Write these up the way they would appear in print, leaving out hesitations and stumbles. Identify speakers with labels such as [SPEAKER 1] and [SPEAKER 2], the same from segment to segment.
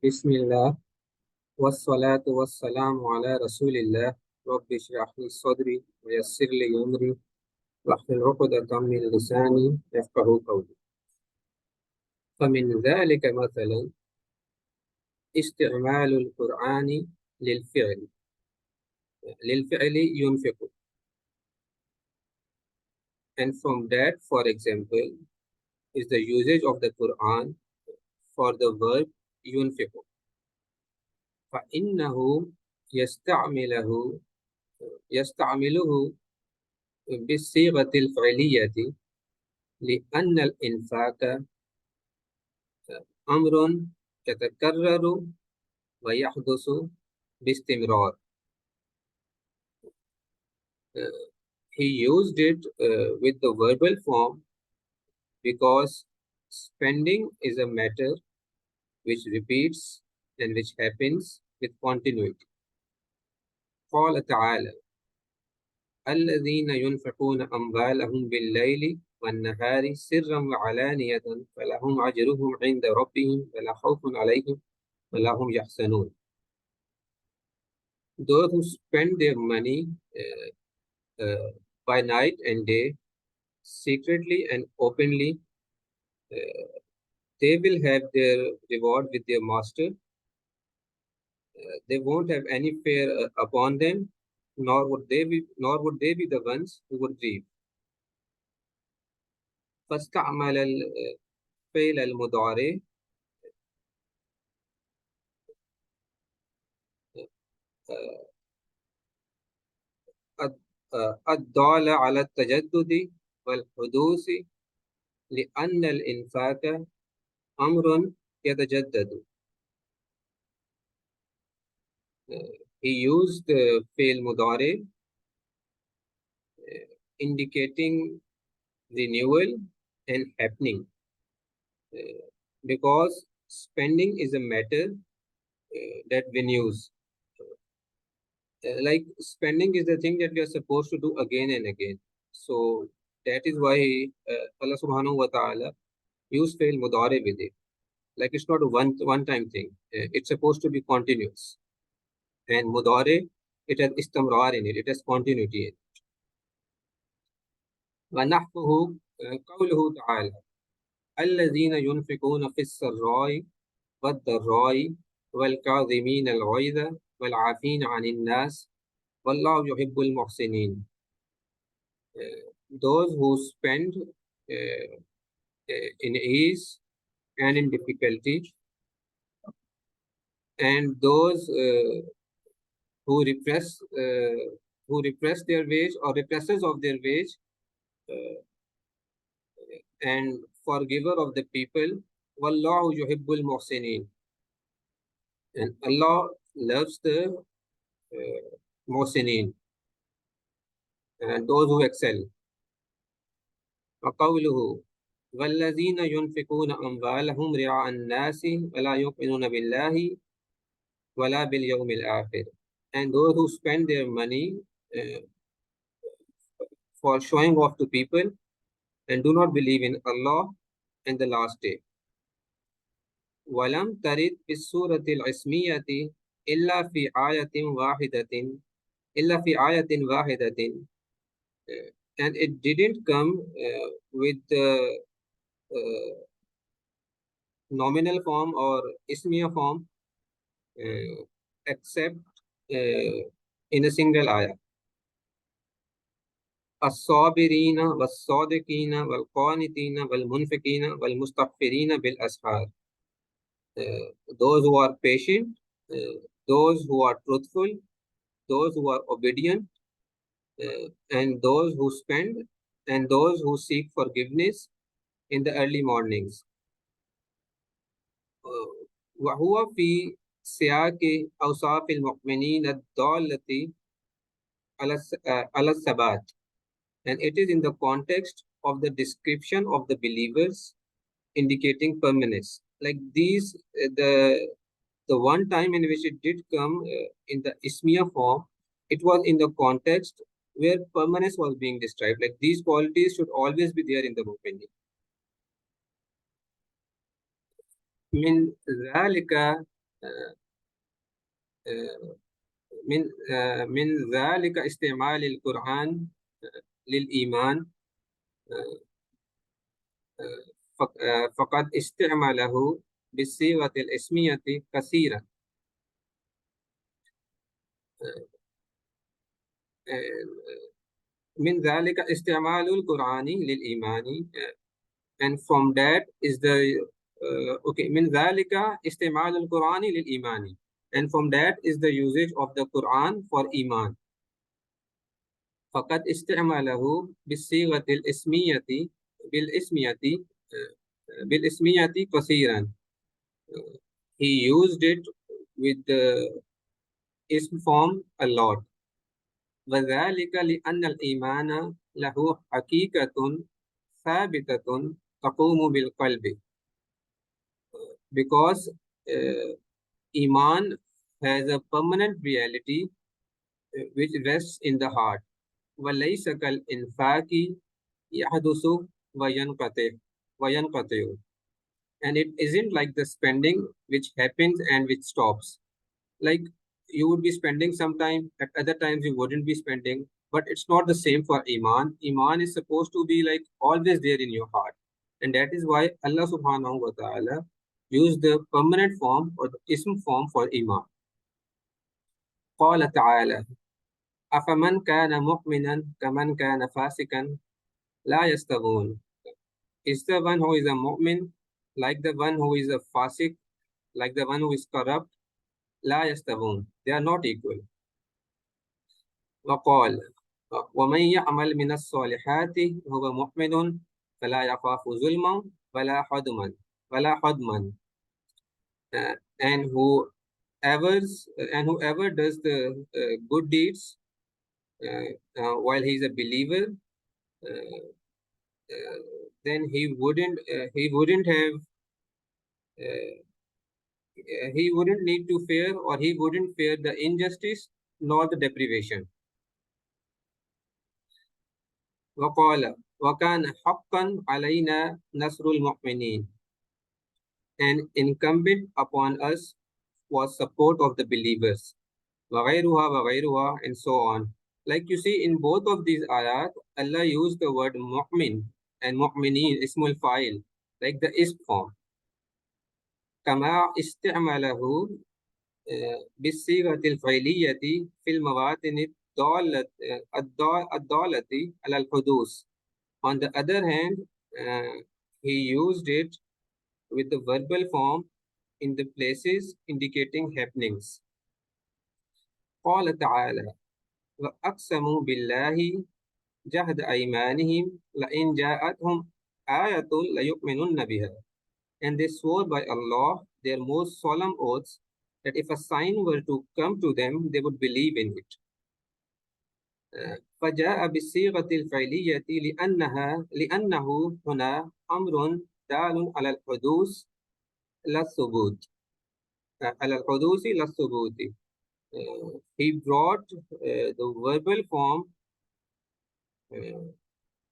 [SPEAKER 1] Bismillah, wassalatu wassalamu ala rasulillah, Rabbi shrah li sadri, wa yassir li amri, wahlul uqdatan min lisani, yafqahu qawli. فمن ذلك مثلا استعمال القرآن للفعل للفعل ينفق. And from that, for example, is the usage of the Quran for the verb ينفق. فإنه يستعمله يستعمله بالصيغة الفعلية لأن الإنفاق أمر يتكرر ويحدث باستمرار. He used it with the verbal form because spending is a matter which repeats and which happens with continuity. قال تعالى: الذين ينفقون أموالهم بالليل والنهار سرا وعلانية فلهم أجرهم عند ربهم ولا خوف عليهم ولا هم يحزنون. Those who spend their money by night and day, secretly and openly, they will have their reward with their master. They won't have any fear upon them, nor would they be the ones who would grieve. فاستعمل الفعل المضارع الدال على التجدد والحدوث لأن الإنفاق أمر يتجدد. He used فعل مضارع indicating renewal and happening because spending is a matter that renews. Like spending is the thing that we are supposed to do again and again. So that is why Allah subhanahu wa ta'ala used fail mudare with it. Like it's not a one time thing. It's supposed to be continuous. And mudare, it has istamrar in it. It has continuity in it. ونحوه قوله تعالى: الذين ينفقون في السراء والضراء والكاظمين الغيظ والعافين عن الناس والله يحب المحسنين. Those who spend in ease and in difficulty, and those who repress their wage or repressors of their wage, and forgiver of the people. Wallahu yuhibbul muhsinin. And Allah loves the muhsinin and those who excel. وقوله والذين ينفقون أموالهم رعاء الناس ولا يؤمنون بالله ولا باليوم الآخر. And those who spend their money for showing off to people and do not believe in Allah and the last day. ولم ترد في السورة العسمية إلا في آية واحدة and it didn't come with the nominal form or ismiya form except in a single ayah. الصابرين والصادقين والقانتين والمنفقين والمستغفرين بالأسحار. Those who are patient, those who are truthful, those who are obedient, and those who spend, and those who seek forgiveness in the early mornings. وهو في سياق أوصاف المؤمنين الضالة على الثبات. And it is in the context of the description of the believers indicating permanence. Like these, the one time in which it did come in the ismiya form, it was in the context where permanence was being described. Like these qualities should always be there in the mu'minin. من ذلك من ذلك استعمال القرآن للإيمان فقد استعمله بالصيغة الاسمية كثيرا. من ذلك استعمال القرآن للإيمان and from that is the okay من ذلك استعمال القرآن للإيمان and from that is the usage of the Quran for iman. فقد استعمله بالصيغة الاسمية بالاسمية كثيرا. He used it with the ism form a lot. وذلك لأن الإيمان له حقيقة ثابتة تقوم بالقلب. Because Iman has a permanent reality which rests in the heart. وَلَيْسَ كَالْإِنْفَاقِ يَحْدُثُ وَيَنْقَطِعُ. And it isn't like the spending which happens and which stops. Like you would be spending sometime, at other times you wouldn't be spending, but it's not the same for Iman. Iman is supposed to be like always there in your heart. And that is why Allah subhanahu wa ta'ala used the permanent form or the ism form for Iman. قال تعالى أفمن كان مؤمنا كمن كان فاسقا لا يستوون. Is the one who is a mu'min like the one who is a fasik, like the one who is corrupt? لا يستوون. They are not equal. وقال ومن يعمل من الصالحات وهو مؤمن فلا يخاف ظلما ولا حدما. And whoever does the good deeds while he is a believer, then he wouldn't need to fear, or he wouldn't fear the injustice nor the deprivation. وقال وكان حقا علينا نصر المؤمنين. And incumbent upon us was support of the believers. وغيرها and so on. Like you see in both of these ayat, Allah used the word mu'min and mu'mineen, ismul fa'il, like the ism form. كما استعمله بالصيغة الفعلية في المواطن الدالة على الحدوث. On the other hand, he used it with the verbal form in the places indicating happenings. قال تعالى وأقسموا بالله جهد أيمانهم لئن جاءتهم آية ليؤمنن بها. And they swore by Allah their most solemn oaths that if a sign were to come to them, they would believe in it. فجاء بالصيغة الفعلية لأنه هنا أمر دال على الحدوث لا الثبوت. He brought the verbal form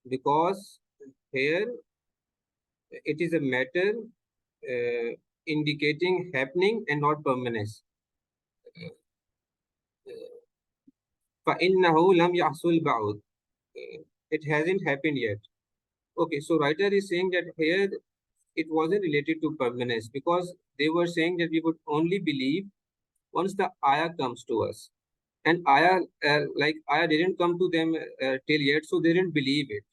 [SPEAKER 1] because here it is a matter indicating happening and not permanence. فإنه لم يحصل بعد. It hasn't happened yet. Okay, so writer is saying that here it wasn't related to permanence, because they were saying that we would only believe once the ayah comes to us. And ayah didn't come to them till yet, so they didn't believe it.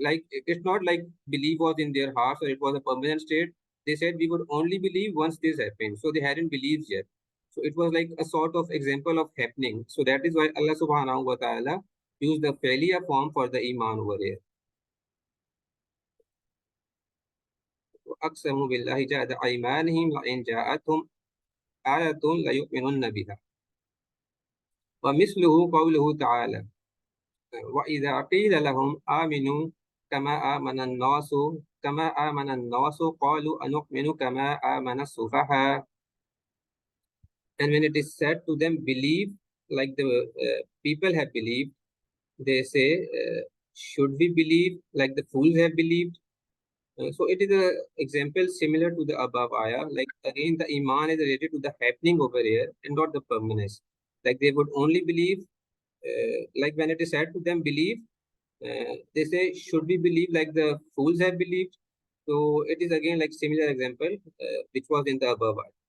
[SPEAKER 1] Like it's not like belief was in their hearts or it was a permanent state. They said we would only believe once this happened, so they hadn't believed yet. So it was like a sort of example of happening. So that is why Allah subhanahu wa ta'ala used the failure form for the iman over here. وأقسموا بالله جهد أيمانهم لئن جاءتهم آية ليؤمنن بها. ومثله قوله تعالى وإذا قيل لهم آمنوا كما آمن الناس قالوا أنؤمن كما آمن السفهاء. And when it is said to them, believe like the people have believed, they say, should we believe like the fools have believed? So it is a example similar to the above ayah. Like again, the iman is related to the happening over here and not the permanence. Like they would only believe, like when it is said to them, believe, they say, should we believe like the fools have believed? So it is again like similar example which was in the above ayah.